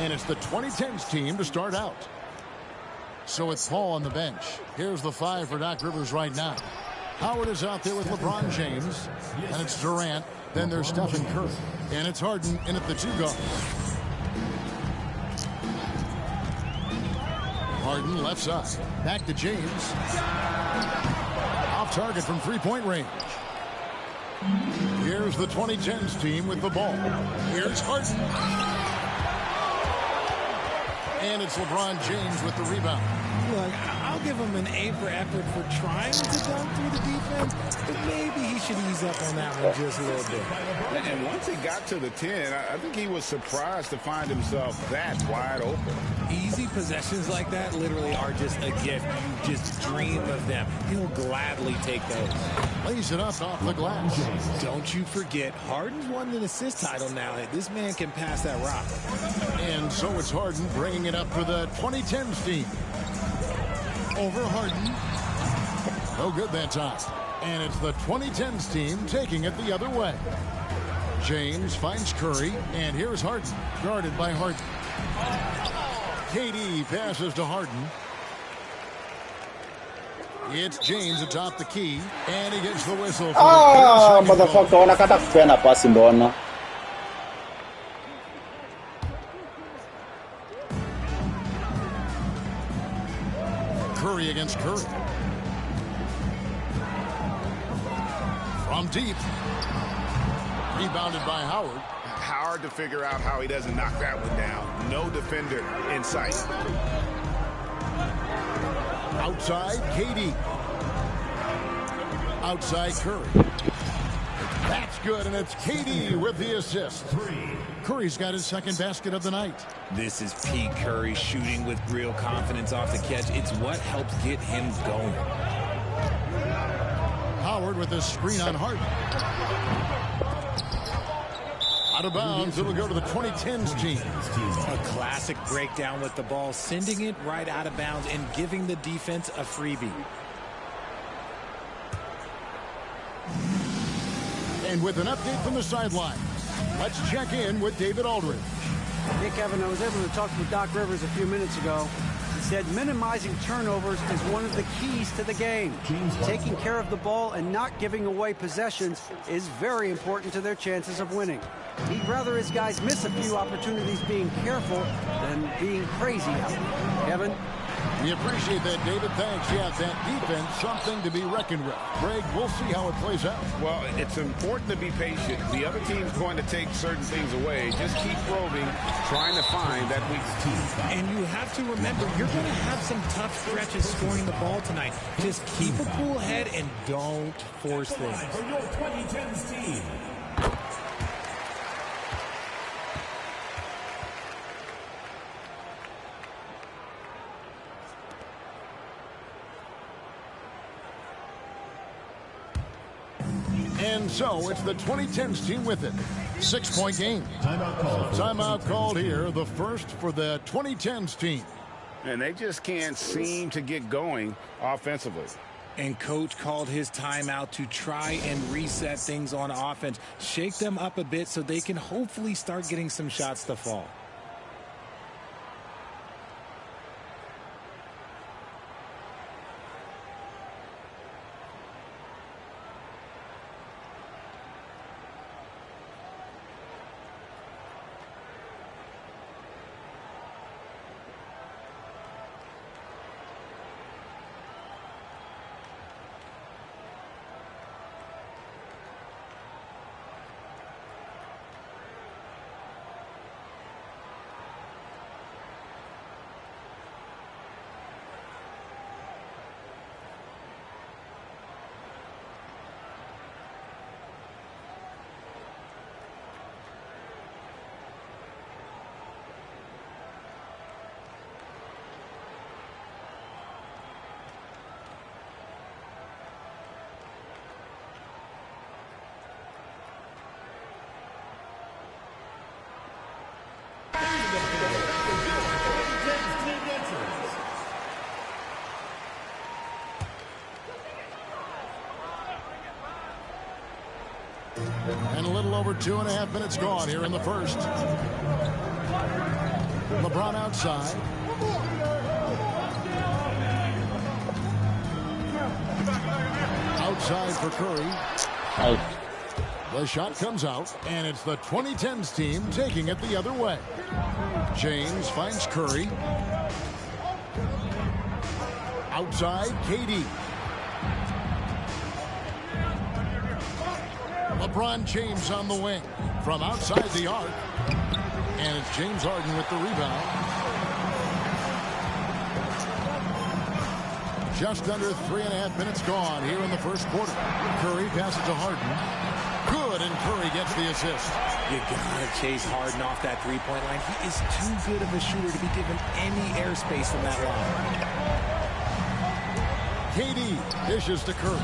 And it's the 2010s team to start out. So it's Paul on the bench. Here's the 5 for Doc Rivers right now. Howard is out there with LeBron James. And it's Durant. Then there's Stephen Curry. And it's Harden in at the 2 guard. Harden left side. Back to James. Off target from three-point range. Here's the 2010s team with the ball. Here's Harden. And it's LeBron James with the rebound. Look, I'll give him an A for effort for trying to dunk through the defense, but maybe he should ease up on that one just a little bit. And once he got to the 10, I think he was surprised to find himself that wide open. Easy possessions like that literally are just a gift. You just dream of them. He'll gladly take those. Lays it up off the glass. Don't you forget, Harden's won an assist title now. This man can pass that rock. And so it's Harden bringing it up for the 2010s team. Over Harden. No good that time. And it's the 2010s team taking it the other way. James finds Curry, and here's Harden, guarded by Harden. KD passes to Harden. It's James atop the key, and he gets the whistle. Motherfucker, nakataka na pasi mbona. Curry against Curry. From deep. Rebounded by Howard. Hard to figure out how he doesn't knock that one down. No defender in sight. Outside, KD. Outside, Curry. That's good, and it's KD with the assist. Curry's got his second basket of the night. This is Pete Curry shooting with real confidence off the catch. It's what helps get him going. Howard with a screen on Harden. Out of bounds, it'll go to the 2010s team. A classic breakdown with the ball, sending it right out of bounds and giving the defense a freebie. And with an update from the sideline, let's check in with David Aldridge. Hey, Kevin, I was able to talk with Doc Rivers a few minutes ago. He said minimizing turnovers is one of the keys to the game. Taking care of the ball and not giving away possessions is very important to their chances of winning. He'd rather his guys miss a few opportunities being careful than being crazy out there. Kevin? We appreciate that, David. Thanks. Yeah, that defense, something to be reckoned with. Greg, we'll see how it plays out. Well, it's important to be patient. The other team's going to take certain things away. Just keep probing, trying to find that weak team. And you have to remember, you're going to have some tough stretches scoring the ball tonight. Just keep a cool head and don't force things. For your 2010s team. And so it's the 2010s team with it. 6-point game. Timeout called here, the first for the 2010s team. And they just can't seem to get going offensively. And coach called his timeout to try and reset things on offense. Shake them up a bit so they can hopefully start getting some shots to fall. And a little over 2.5 minutes gone here in the first. LeBron outside. Outside for Curry. Nice. The shot comes out, and it's the 2010s team taking it the other way. James finds Curry. Outside, KD. LeBron James on the wing from outside the arc. And it's James Harden with the rebound. Just under 3.5 minutes gone here in the first quarter. Curry passes to Harden. Good, and Curry gets the assist. You gotta chase Harden off that three-point line. He is too good of a shooter to be given any airspace from that line. KD dishes to Curry.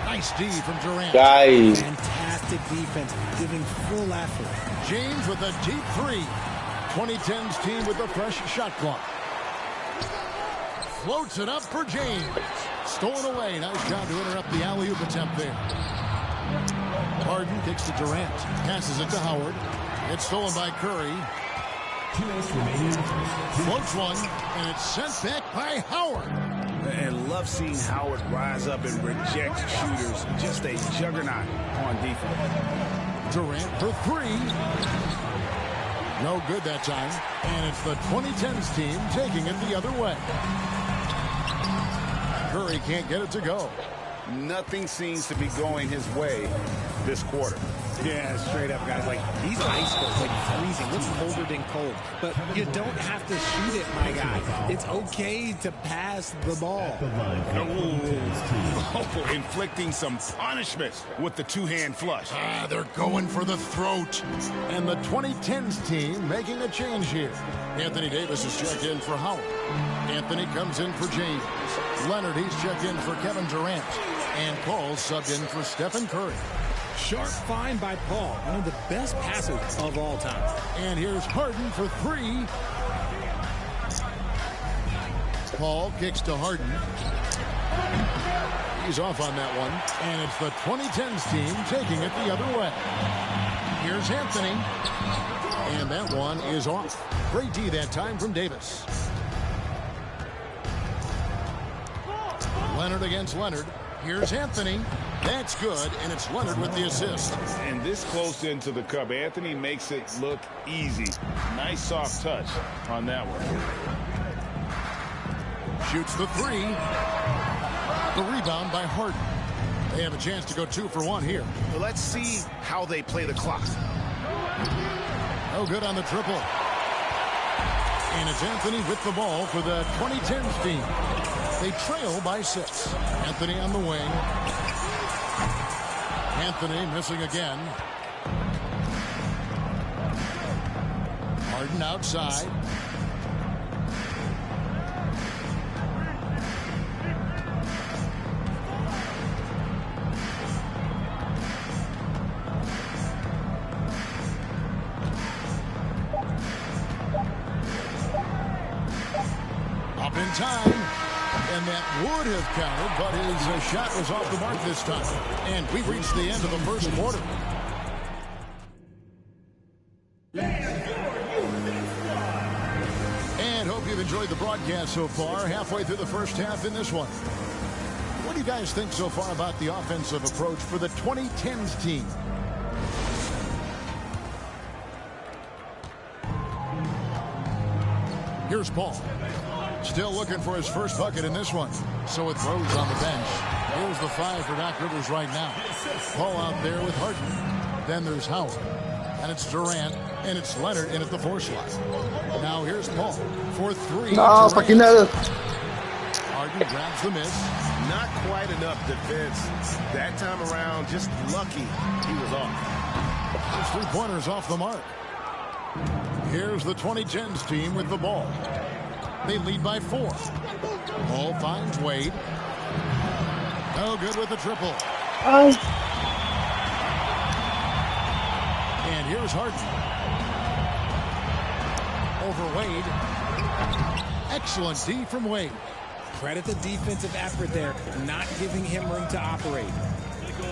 Nice D from Durant. Guys. Fantastic defense, giving full effort. James with a deep three. 2010's team with a fresh shot clock. Floats it up for James. Stolen away. Nice job to interrupt the alley-oop attempt there. Harden kicks to Durant. Passes it to Howard. It's stolen by Curry. Floats one, and it's sent back by Howard. And love seeing Howard rise up and reject shooters. Just a juggernaut on defense. Durant for three. No good that time. And it's the 2010s team taking it the other way. Curry can't get it to go. Nothing seems to be going his way this quarter. Yeah, straight up, guys. Like, he's ice cold, like freezing. Looks colder than cold. But you don't have to shoot it, my guy. It's okay to pass the ball. Oh, inflicting some punishment with the two-hand flush. They're going for the throat. And the 2010s team making a change here. Anthony Davis is checked in for Howard. Anthony comes in for James. Leonard, he's checked in for Kevin Durant. And Paul subbed in for Stephen Curry. Sharp find by Paul, one of the best passers of all time. And here's Harden for three. Paul kicks to Harden. He's off on that one. And it's the 2010s team taking it the other way. Here's Anthony. And that one is off. Great D that time from Davis. Leonard against Leonard. Here's Anthony. That's good, and it's Leonard with the assist. And this close into the cup, Anthony makes it look easy. Nice soft touch on that one. Shoots the three. The rebound by Harden. They have a chance to go 2 for 1 here. Well, let's see how they play the clock. No good on the triple. And it's Anthony with the ball for the 2010s team. They trail by 6. Anthony on the wing. Anthony missing again. Harden outside. Up in time. And that would have counted, but his shot was off the mark this time. And we've reached the end of the first quarter. And hope you've enjoyed the broadcast so far. Halfway through the first half in this one. What do you guys think so far about the offensive approach for the 2010s team? Here's Paul. Still looking for his first bucket in this one. So with Rose on the bench. Here's the 5 for Doc Rivers right now. Paul out there with Harden. Then there's Howard. And it's Durant. And it's Leonard in at the 4 slot. Now here's Paul for 3. No, fucking hell. Harden grabs the miss. Not quite enough defense that time around. Just lucky he was off. His 3-pointers off the mark. Here's the 2010s team with the ball. They lead by 4. Ball finds Wade. No good with the triple. And here's Harden. Over Wade. Excellent D from Wade. Credit the defensive effort there, not giving him room to operate.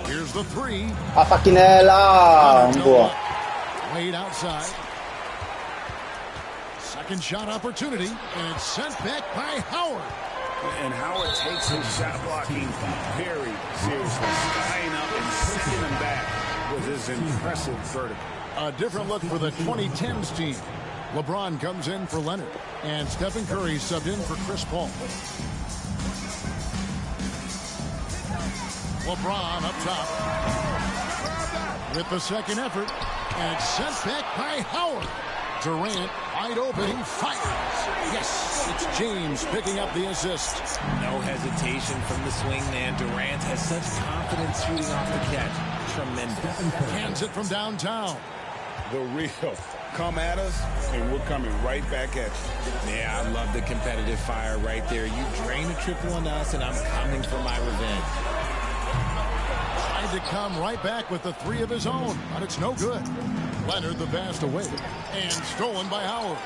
Here's the 3. Fucking hell. Wade outside. Second shot opportunity, and it's sent back by Howard. And Howard takes his shot blocking very seriously, skying up and sending him back with his impressive vertical. A different look for the 2010s team. LeBron comes in for Leonard, and Stephen Curry subbed in for Chris Paul. LeBron up top with the second effort, and it's sent back by Howard. Durant wide open, fires. Yes, it's James picking up the assist. No hesitation from the swing man. Durant has such confidence shooting off the catch. Tremendous. Hands it from downtown. The real. Come at us, and we're coming right back at you. Yeah, I love the competitive fire right there. You drain a triple on us, and I'm coming for my revenge. Tried to come right back with the three of his own, but it's no good. Leonard the pass away, and stolen by Howard.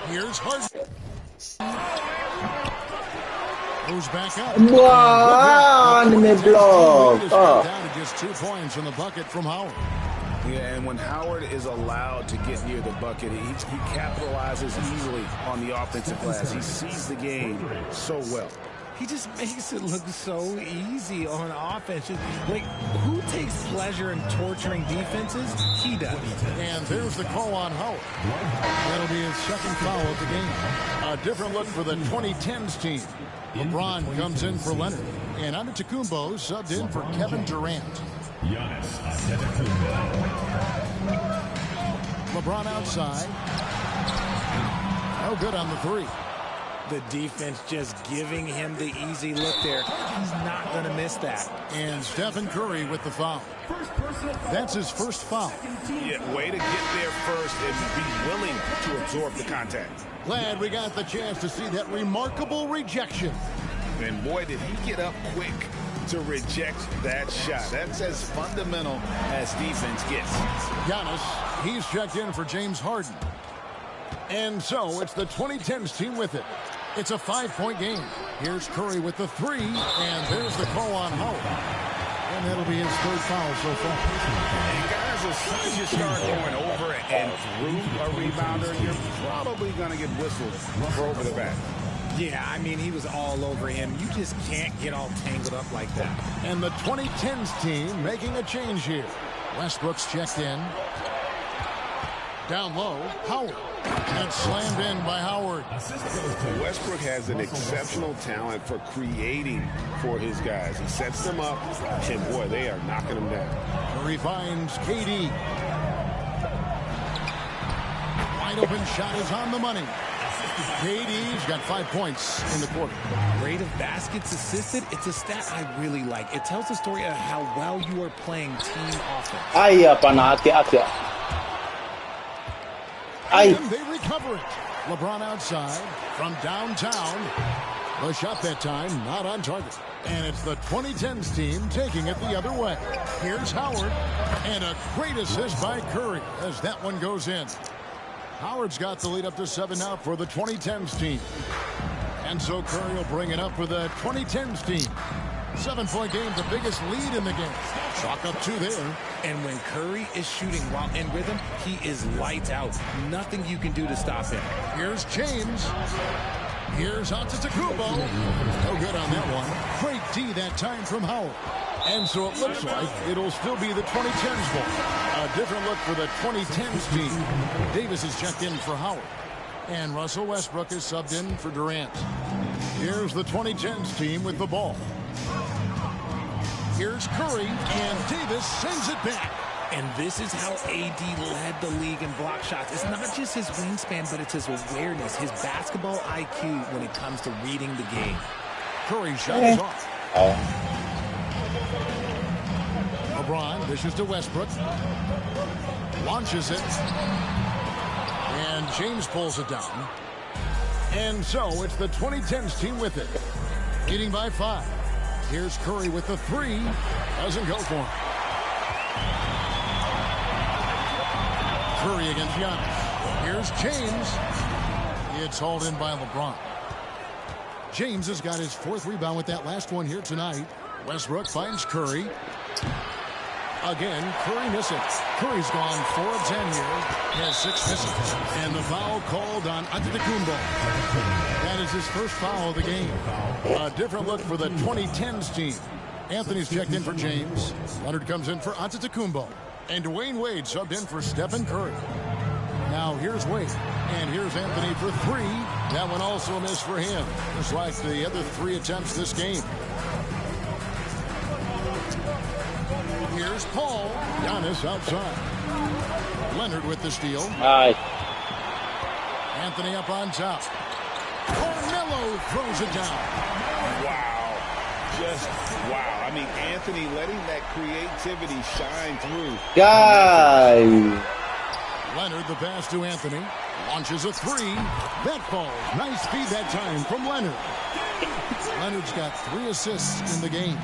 Here's Harden. Moves back up. Anime block. Down to just 2 points in the bucket from Howard. Yeah, and when Howard is allowed to get near the bucket, he capitalizes easily on the offensive glass. He sees the game so well. He just makes it look so easy on offense. Like, who takes pleasure in torturing defenses? He does. And there's the call on Howard. That'll be his second foul of the game. A different look for the 2010s team. LeBron comes in for Leonard, and Antetokounmpo subbed in for Kevin Durant. LeBron outside. No good on the three. The defense just giving him the easy look there. He's not going to miss that. And Stephen Curry with the foul. That's his first foul. Yeah, way to get there first and be willing to absorb the contact. Glad we got the chance to see that remarkable rejection. And boy, did he get up quick to reject that shot. That's as fundamental as defense gets. Giannis, he's checked in for James Harden. And so it's the 2010s team with it. It's a 5-point game. Here's Curry with the three, and there's the call on Howard. And that'll be his third foul so far. And guys, as soon as you start going over and through a rebounder, you're probably going to get whistled for over the back. Yeah, I mean, he was all over him. You just can't get all tangled up like that. And the 2010s team making a change here. Westbrook's checked in. Down low, Howard. And slammed in by Howard. Westbrook has an exceptional talent for creating for his guys. He sets them up, and boy, they are knocking them down. Curry finds KD. Wide open shot is on the money. KD's got 5 points in the quarter. Rate of baskets assisted, it's a stat I really like. It tells the story of how well you are playing team offense. And they recover it. LeBron outside from downtown. The shot that time not on target. And it's the 2010s team taking it the other way. Here's Howard. And a great assist by Curry as that one goes in. Howard's got the lead up to 7 now for the 2010s team. And so Curry will bring it up for the 2010s team. 7-point game, the biggest lead in the game. Chalk up 2 there. And when Curry is shooting while in rhythm, he is lights out. Nothing you can do to stop him. Here's James. Here's Antetokounmpo. No good on that one. Great D that time from Howard. And so it looks like it'll still be the 2010s ball. A different look for the 2010s team. Davis is checked in for Howard. And Russell Westbrook is subbed in for Durant. Here's the 2010s team with the ball. Here's Curry, and Davis sends it back. And this is how AD led the league in block shots. It's not just his wingspan, but it's his awareness, his basketball IQ when it comes to reading the game. Curry's shot is off. LeBron dishes to Westbrook. Launches it. And James pulls it down. And so it's the 2010s team with it. Leading by 5. Here's Curry with the three. Doesn't go for him. Curry against Giannis. Here's James. It's hauled in by LeBron. James has got his 4th rebound with that last one here tonight. Westbrook finds Curry. Again, Curry missing. Curry's gone 4 of 10 here. Has 6 misses. And the foul called on Antetokounmpo. That is his first foul of the game. A different look for the 2010s team. Anthony's checked in for James. Leonard comes in for Antetokounmpo. And Dwayne Wade subbed in for Stephen Curry. Now here's Wade. And here's Anthony for 3. That one also a miss for him. Just like the other 3 attempts this game. Here's Paul. Giannis outside. Leonard with the steal. Ai. Anthony up on top. Carmelo throws it down. Wow. Just wow. I mean, Anthony letting that creativity shine through. Guy. Leonard, the pass to Anthony. Launches a 3. That falls. Nice feed that time from Leonard. Leonard's got 3 assists in the game.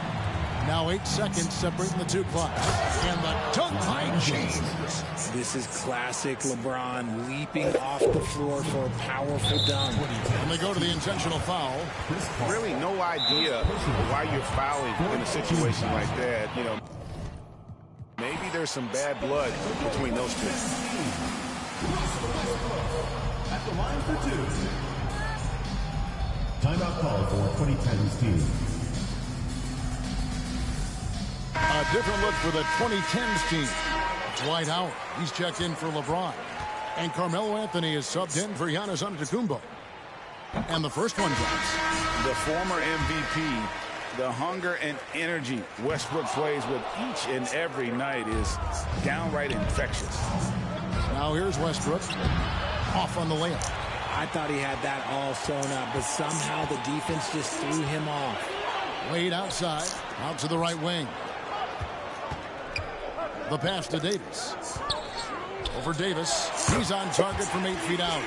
Now 8 seconds separating the 2 clocks. And the dunk by James. This is classic LeBron leaping off the floor for a powerful dunk. And they go to the intentional foul. Really no idea why you're fouling in a situation like that. You know, maybe there's some bad blood between those two. At the line for 2. Timeout call for 2010's team. A different look for the 2010s team. Dwight Howard. He's checked in for LeBron. And Carmelo Anthony is subbed in for Giannis Antetokounmpo. And the first one drops. The former MVP, the hunger and energy Westbrook plays with each and every night is downright infectious. Now here's Westbrook. Off on the layup. I thought he had that all sewn up, but somehow the defense just threw him off. Wade outside. Out to the right wing. The pass to Davis. Over Davis. He's on target from 8 feet out.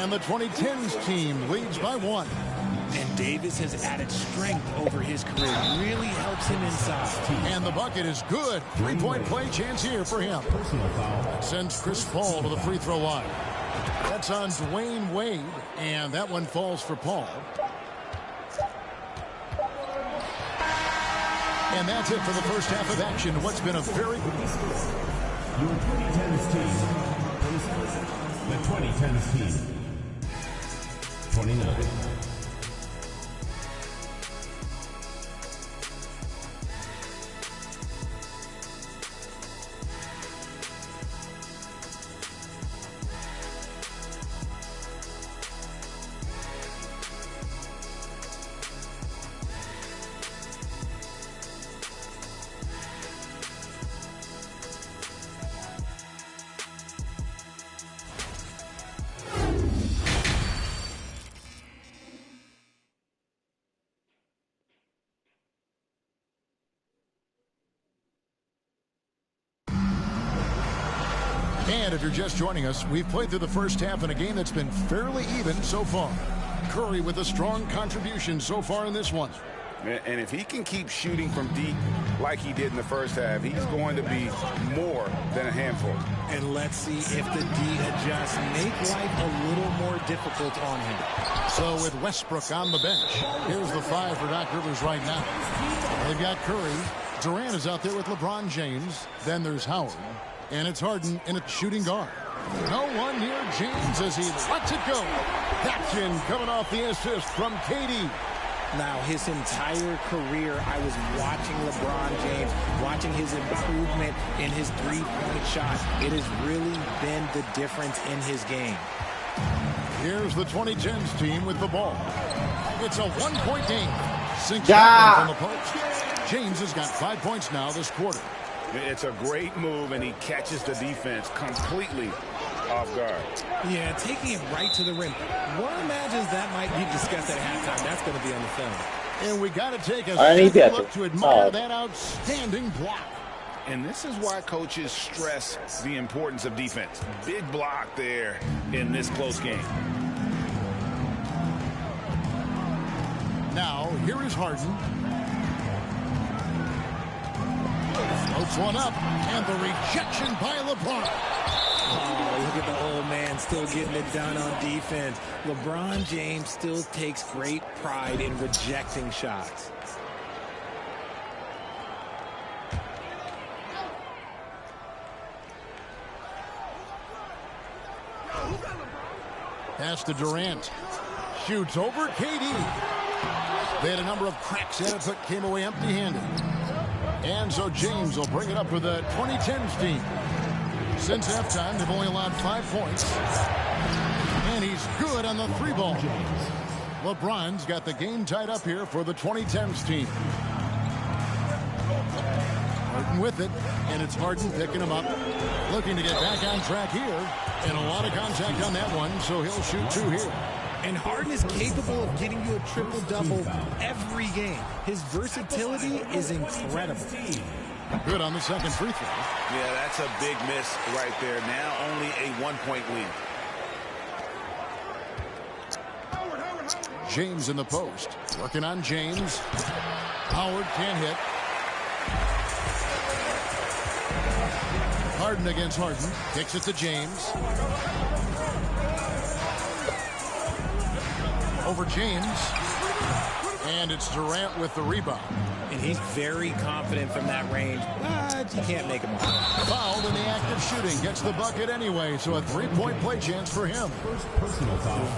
And the 2010s team leads by 1. And Davis has added strength over his career. Really helps him inside. And the bucket is good. 3-point play chance here for him. That sends Chris Paul to the free throw line. That's on Dwayne Wade. And that one falls for Paul. And that's it for the first half of action. What's been a very... Your 2010's team. The 2010's team. 29. And if you're just joining us, we've played through the first half in a game that's been fairly even so far. Curry with a strong contribution so far in this one. And if he can keep shooting from deep like he did in the first half, he's going to be more than a handful. And let's see if the D adjusts, make life a little more difficult on him. So with Westbrook on the bench, here's the 5 for Doc Rivers right now. They've got Curry. Durant is out there with LeBron James. Then there's Howard. And it's Harden in a shooting guard. No one near James as he lets it go. That's in coming off the assist from KD. Now, his entire career, I was watching LeBron James, watching his improvement in his three-point shot. It has really been the difference in his game. Here's the 2010s team with the ball. It's a one-point game. Sinks Yeah. from the post. James has got 5 points now this quarter. It's a great move, and he catches the defense completely off guard. Yeah, taking it right to the rim. One imagines that might be discussed at halftime. That's going to be on the film. And we got to take a I need second that. look to admire that outstanding block. And this is why coaches stress the importance of defense. Big block there in this close game. Now, here is Harden. Floats one up, and the rejection by LeBron. Oh, look at the old man still getting it done on defense. LeBron James still takes great pride in rejecting shots. Pass to Durant. Shoots over KD. They had a number of cracks at it, but came away empty-handed. And so James will bring it up for the 2010s team. Since halftime, they've only allowed 5 points. And he's good on the 3-ball. LeBron's got the game tied up here for the 2010s team. Harden with it, and it's Harden picking him up. Looking to get back on track here. And a lot of contact on that one, so he'll shoot 2 here. And Harden is capable of getting you a triple-double every game. His versatility is incredible. Good on the second free throw. Yeah, that's a big miss right there. Now only a 1-point lead. James in the post. Working on James. Howard can't hit. Harden against Harden. Kicks it to James. Over James. And it's Durant with the rebound. And he's very confident from that range, but you can't make him all. Fouled in the act of shooting. Gets the bucket anyway, so a 3-point play chance for him.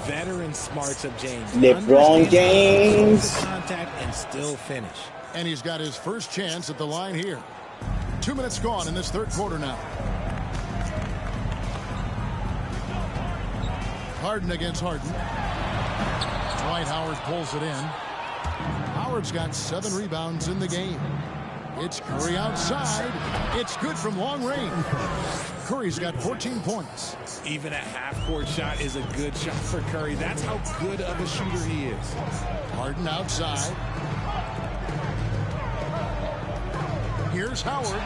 Veteran smarts of James. LeBron James. Contact and still finish. And he's got his first chance at the line here. 2 minutes gone in this third quarter now. Harden against Harden. Dwight Howard pulls it in. Howard's got 7 rebounds in the game. It's Curry outside. It's good from long range. Curry's got 14 points. Even a half-court shot is a good shot for Curry. That's how good of a shooter he is. Harden outside. Here's Howard.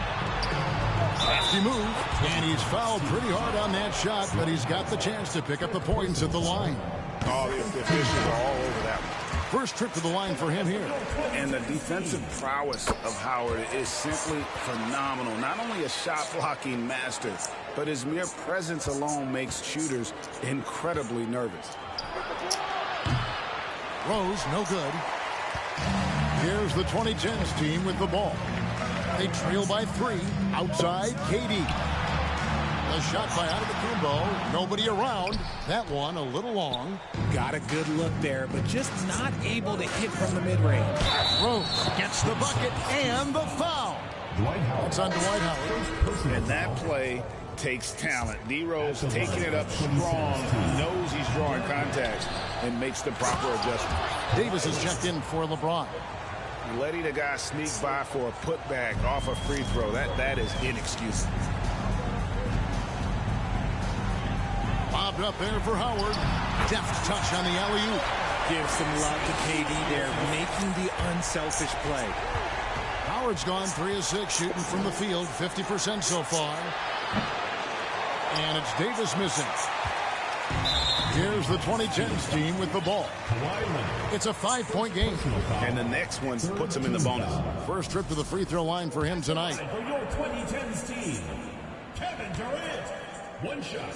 Crafty move. And he's fouled pretty hard on that shot, but he's got the chance to pick up the points at the line. Oh, the officials are all over that one. First trip to the line for him here. And the defensive prowess of Howard is simply phenomenal. Not only a shot-blocking master, but his mere presence alone makes shooters incredibly nervous. Rose, no good. Here's the 2010s team with the ball. They trail by 3. Outside, KD. A shot by Antetokounmpo. Nobody around. That one a little long. Got a good look there, but just not able to hit from the mid-range. Rose gets the bucket and the foul. It's on Dwight Howard. And that play takes talent. D. Rose taking it up strong, knows he's drawing contact, and makes the proper adjustment. Davis is checked in for LeBron. Letting a guy sneak by for a putback off a free throw, that is inexcusable. Bobbed up there for Howard. Deft touch on the alley-oop. Give some love to KD there, making the unselfish play. Howard's gone 3 of 6 shooting from the field, 50% so far. And it's Davis missing. Here's the 2010s team with the ball. It's a 5-point game. And the next one puts him in the bonus. First trip to the free throw line for him tonight. For your 2010s team, Kevin Durant. 1 shot.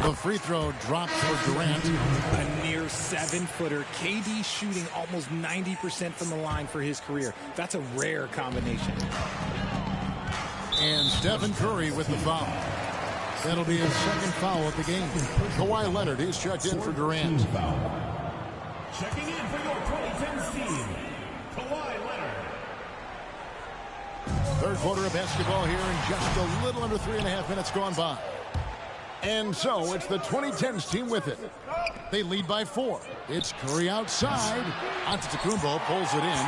The free throw drops for Durant. A near 7-footer. KD shooting almost 90% from the line for his career. That's a rare combination. And Stephen Curry with the foul. That'll be his second foul of the game. Kawhi Leonard is checked in for Durant. Checking in for your 2010s team, Kawhi Leonard. Third quarter of basketball here and just a little under 3.5 minutes gone by. And so it's the 2010s team with it. They lead by 4. It's Curry outside. Antetokounmpo pulls it in.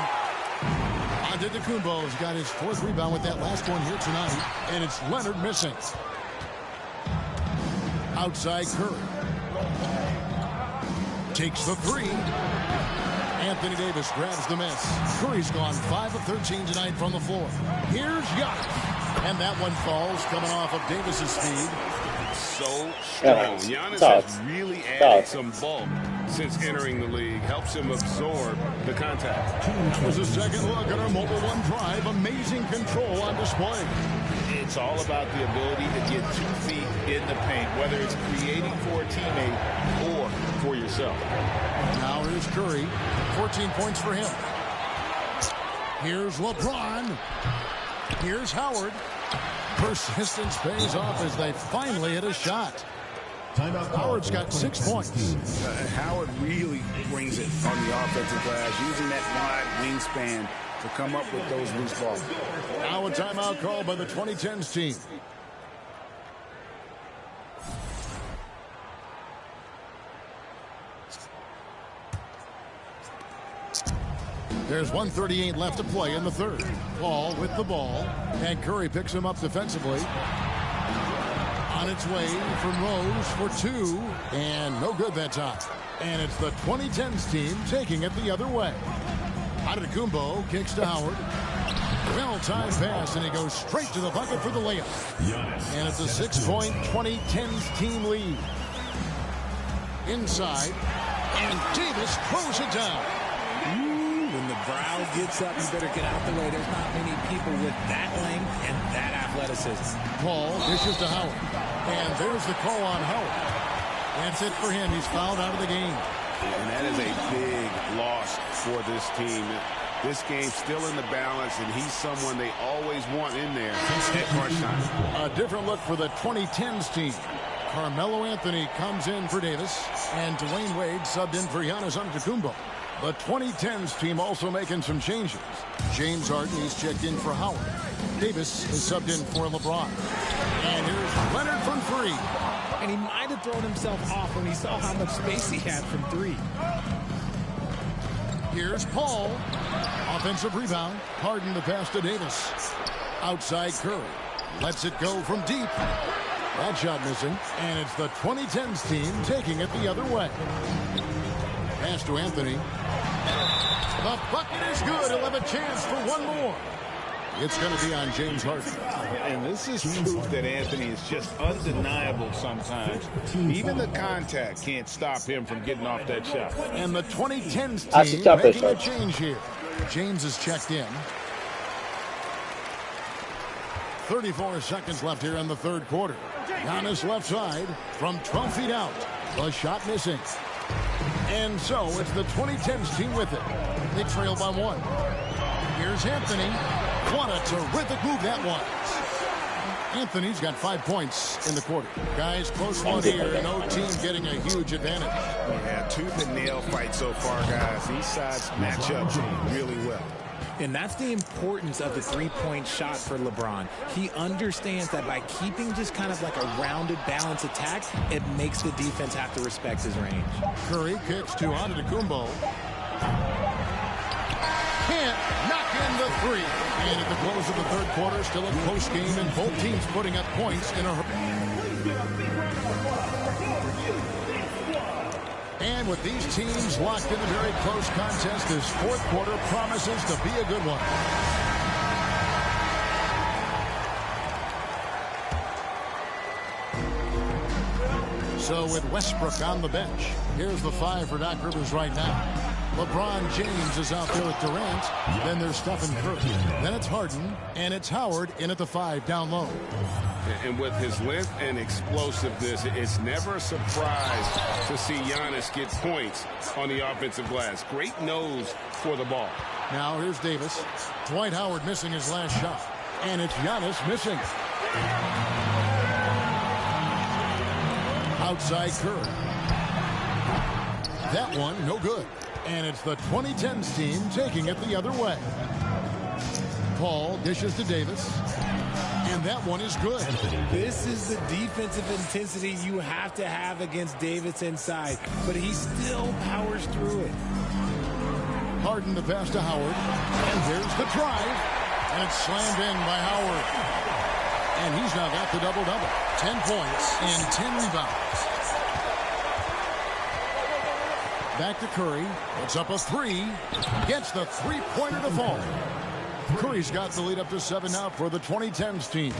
Antetokounmpo's got his 4th rebound with that last one here tonight. And it's Leonard missing. Outside Curry. Takes the 3. Anthony Davis grabs the miss. Curry's gone 5 of 13 tonight from the floor. Here's Giannis. And that one falls coming off of Davis's speed. So strong. Giannis has really added some bulk since entering the league. Helps him absorb the contact. That was a second look at our Mobile One Drive. Amazing control on display. It's all about the ability to get 2 feet in the paint, whether it's creating for a teammate or for yourself. Now here's Curry. 14 points for him. Here's LeBron. Here's Howard. Persistence pays off as they finally hit a shot. Howard's got 6 points. Howard really brings it on the offensive glass, using that wide wingspan to come up with those loose balls. Now a timeout called by the 2010s team. There's 1:38 left to play in the third. Paul with the ball, and Curry picks him up defensively. On its way from Rose for 2, and no good that time. And it's the 2010s team taking it the other way. Antetokounmpo kicks to Howard. Well-timed pass, and he goes straight to the bucket for the layup. And it's a 6-point 2010s team lead. Inside, and Davis throws it down. When the brow gets up, you better get out the way. There's not many people with that length and that athleticism. Paul dishes to Howard. And there's the call on Howard. That's it for him. He's fouled out of the game. And that is a big loss for this team. This game's still in the balance, and he's someone they always want in there at crunch time. A different look for the 2010s team. Carmelo Anthony comes in for Davis, and Dwayne Wade subbed in for Giannis Antetokounmpo. The 2010s team also making some changes. James Harden, he's checked in for Howard. Davis is subbed in for LeBron. And here's Leonard from 3. And he might have thrown himself off when he saw how much space he had from 3. Here's Paul. Offensive rebound. Harden the pass to Davis. Outside Curry. Lets it go from deep. That shot missing. And it's the 2010s team taking it the other way. Pass to Anthony. The bucket is good. He'll have a chance for one more. It's going to be on James Harden. And this is proof that Anthony is just undeniable sometimes. Even the contact can't stop him from getting off that shot. And the 2010s team making a change here. James is checked in. 34 seconds left here in the third quarter. Giannis left side from 12 feet out. The shot missing. And so it's the 2010s team with it. They trail by 1. Here's Anthony. What a terrific move that was. Anthony's got 5 points in the quarter. Guys, close one here. No team getting a huge advantage. Yeah, tooth and nail fight so far, guys. These sides match up really well. And that's the importance of the three-point shot for LeBron. He understands that by keeping just kind of like a rounded, balanced attack, it makes the defense have to respect his range. Curry kicks to Antetokounmpo. Can't knock in the 3. And at the close of the third quarter, still a close game, and both teams putting up points in a hurry. And with these teams locked in a very close contest, this fourth quarter promises to be a good one. So with Westbrook on the bench, here's the 5 for Doc Rivers right now. LeBron James is out there with Durant. Then there's Stephen Curry. Then it's Harden, and it's Howard in at the 5 down low. And with his length and explosiveness, it's never a surprise to see Giannis get points on the offensive glass. Great nose for the ball. Now here's Davis. Dwight Howard missing his last shot. And it's Giannis missing. Outside Curry. That one, no good. And it's the 2010s team taking it the other way. Paul dishes to Davis. And that one is good. This is the defensive intensity you have to have against Davis inside. But he still powers through it. Harden the pass to Howard. And there's the drive. And it's slammed in by Howard. And he's now got the double-double. 10 points and 10 rebounds. Back to Curry. Puts up a 3. Gets the three-pointer to fall. Curry's got the lead up to 7 now for the 2010s team.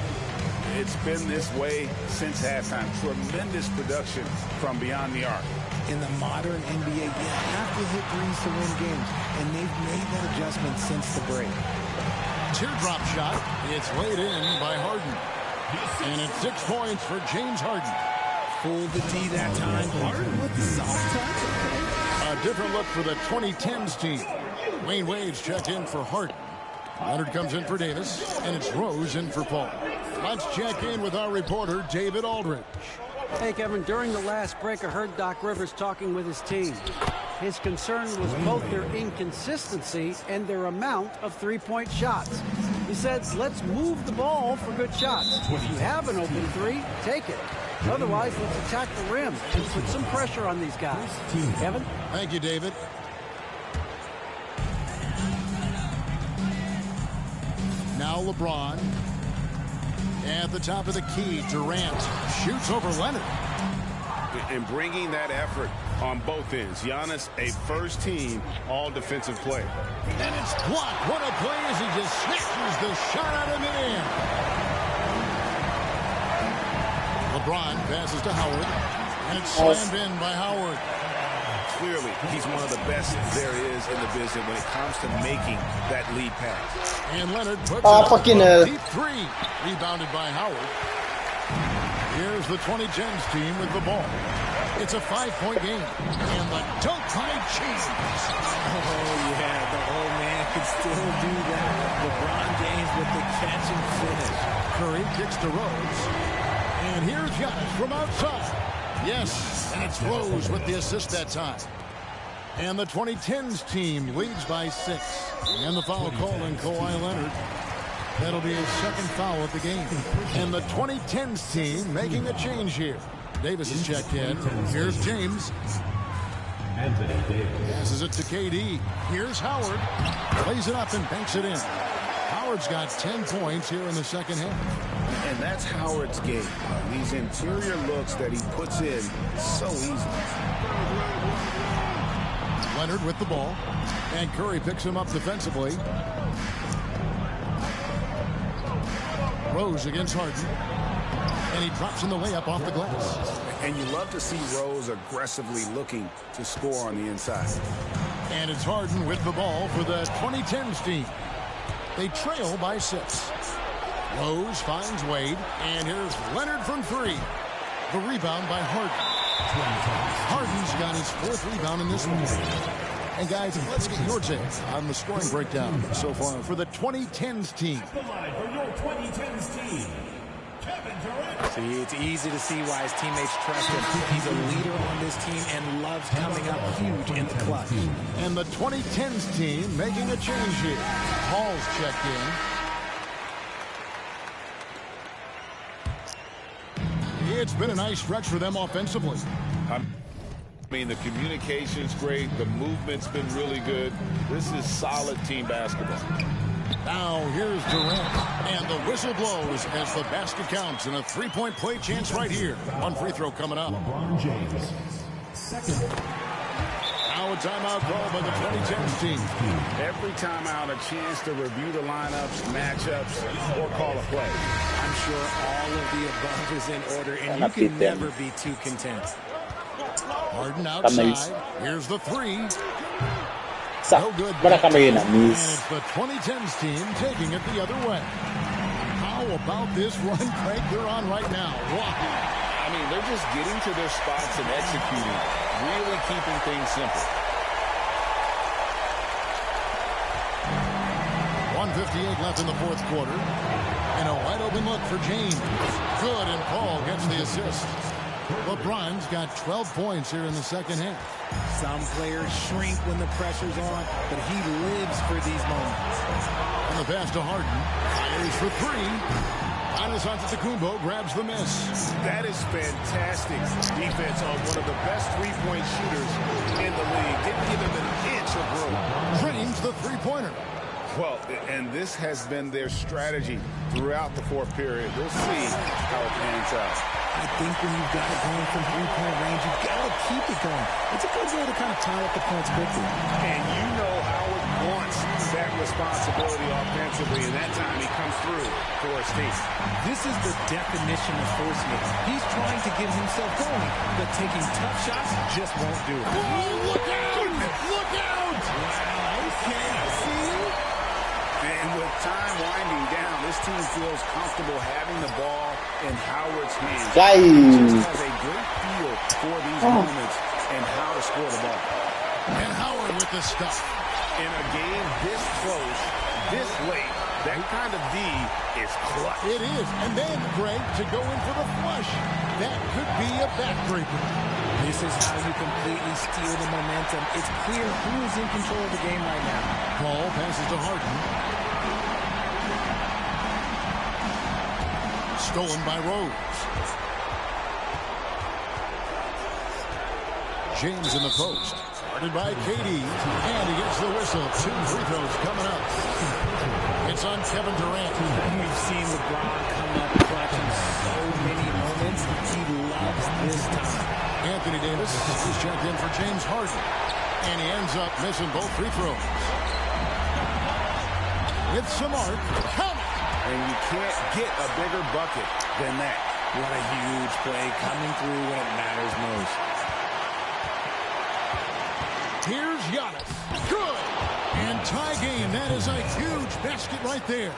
It's been this way since halftime. Tremendous production from beyond the arc. In the modern NBA, you have to hit threes to win games, and they've made that adjustment since the break. Teardrop shot. It's laid in by Harden. And it's 6 points for James Harden. Pulled the D that time. Harden with the soft touch. A different look for the 2010s team. Wayne Wade's checked in for Harden. Leonard comes in for Davis, and it's Rose in for Paul. Let's check in with our reporter, David Aldridge. Hey, Kevin, during the last break, I heard Doc Rivers talking with his team. His concern was both their inconsistency and their amount of three-point shots. He said, let's move the ball for good shots. If you have an open three, take it. Otherwise, let's attack the rim and put some pressure on these guys. Kevin? Thank you, David. Now LeBron. At the top of the key, Durant shoots over Leonard. And bringing that effort on both ends. Giannis, a first-team all-defensive player. And it's blocked. What a play as he just snatches the shot out of midair. LeBron passes to Howard. And it's slammed in by Howard. Clearly, he's one of the best there is in the business when it comes to making that lead pass. And Leonard puts it fucking up. Deep three. Rebounded by Howard. Here's the 2010s team with the ball. It's a 5-point game. And the dunk by James. Oh, yeah, the old man can still do that. LeBron James with the catch and finish. Curry kicks to Rose. And here's Giannis from outside. Yes, and it's Rose with the assist that time. And the 2010s team leads by 6. And the foul call on Kawhi Leonard. That'll be his second foul of the game. And the 2010s team making a change here. Davis is checked in. Here's James. Anthony Davis. Passes it to KD. Here's Howard. Plays it up and banks it in. Howard's got 10 points here in the second half. And that's Howard's game. These interior looks that he puts in so easy. Leonard with the ball. And Curry picks him up defensively. Rose against Harden. And he drops in the layup off the glass. And you love to see Rose aggressively looking to score on the inside. And it's Harden with the ball for the 2010s team. They trail by 6. Rose finds Wade. And here's Leonard from 3. The rebound by Harden. Harden's got his 4th rebound in this one. And guys, let's get your take on the scoring breakdown so far for the 2010s team. At the line for your 2010s team, Kevin Durant. See, it's easy to see why his teammates trust him. He's a leader on this team and loves coming up huge in the clutch. And the 2010s team making a change here. Hall's checked in. It's been a nice stretch for them offensively. I mean, the communication's great. The movement's been really good. This is solid team basketball. Now here's Durant. And the whistle blows as the basket counts. And a 3-point play chance right here. One free throw coming up. LeBron James. Second. Now a timeout call by the 2010s team. Every timeout, a chance to review the lineups, matchups, or call a play. I'm sure all of the above is in order, and you can never be too content. Harden outside. Here's the 3. Sa, No good. wala kami yun, And miss. it's the 2010s team taking it the other way. How about this run, Craig, they're on right now? Wow. I mean, they're just getting to their spots and executing, really keeping things simple. 1:58 left in the 4th quarter. And a wide open look for James. Good, and Paul gets the assist. LeBron's got 12 points here in the second half. Some players shrink when the pressure's on, but he lives for these moments. And the pass to Harden. Fires for 3. Giannis Antetokounmpo grabs the miss. That is fantastic defense on one of the best three-point shooters in the league. Didn't give him an inch of room. Drains the three-pointer. Well, and this has been their strategy throughout the 4th period. We'll see how it pans out. I think when you've got it going from three-point range, you've got to keep it going. It's a good way to kind of tie up the points quickly. And you know Howard wants that responsibility offensively, and that time he comes through for his team. This is the definition of forcing it. He's trying to get himself going, but taking tough shots just won't do it. Oh, look out! Look out! Wow, okay, I see you. And with time winding down, this team feels comfortable having the ball in Howard's hands. Just has a great feel for these moments and how to score the ball. And Howard with the stuff. In a game this close, this late, That kind of D is clutch. It is. And then, Greg, to go in for the flush. That could be a backbreaker. This is how you completely steal the momentum. It's clear who is in control of the game right now. Paul passes to Harden. Stolen by Rose. James in the post. Guarded by KD. And he gets the whistle. 2 free throws coming up. It's on Kevin Durant. We've seen LeBron come up clutch in so many moments. He loves this time. Anthony Davis is checked in for James Harden. And he ends up missing both free throws. With Smart. Count it! And you can't get a bigger bucket than that. What a huge play coming through when it matters most. Here's Giannis. Good. And tie game. That is a huge basket right there.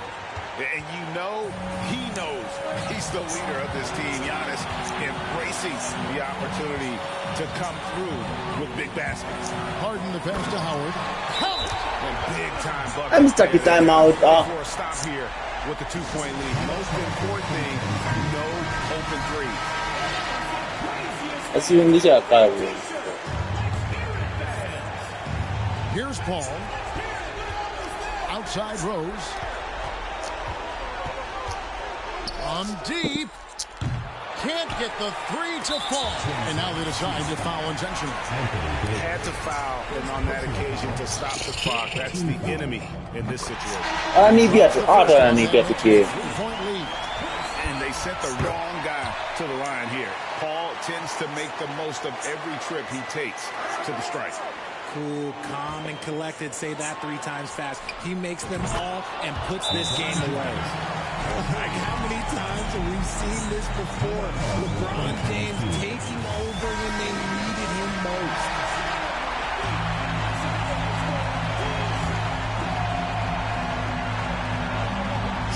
And you know he knows he's the leader of this team. Giannis embracing the opportunity to come through with big baskets. Harden the pass to Howard. Howard. And big time bucket. I'm stuck in timeout. For a stop here with the 2-point lead. Most important thing, no open three. Assume this is a Here's Paul. Outside Rose. On deep. Can't get the 3 to fall. And now they decide to foul intentionally. Had to foul, and on that occasion to stop the clock. That's the enemy in this situation. Ani biar tu ada ni biar tu ke. 3-point lead. And they sent the wrong guy to the line here. Paul tends to make the most of every trip he takes to the strike. Cool, calm, and collected. Say that 3 times fast. He makes them all and puts this game away. Like, how many times have we seen this before? LeBron James taking over when they needed him most.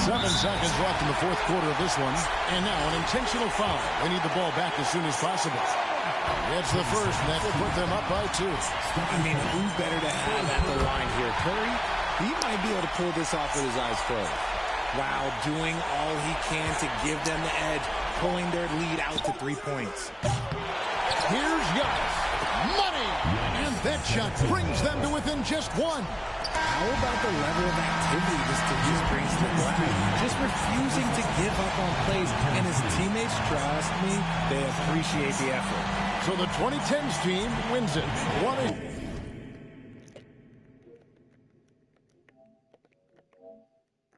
Seven seconds left in the fourth quarter of this one. And now an intentional foul. They need the ball back as soon as possible. It's the first, and that will put them up by 2. I mean, who better to have at the line here? Curry, he might be able to pull this off with his eyes closed, while doing all he can to give them the edge, pulling their lead out to 3 points. Here's Giannis. Money! And that shot brings them to within just 1. How about the level of activity this team just brings to the glass? Just refusing to give up on plays, and his teammates, trust me, they appreciate the effort. So the 2010s team wins it. 1-8.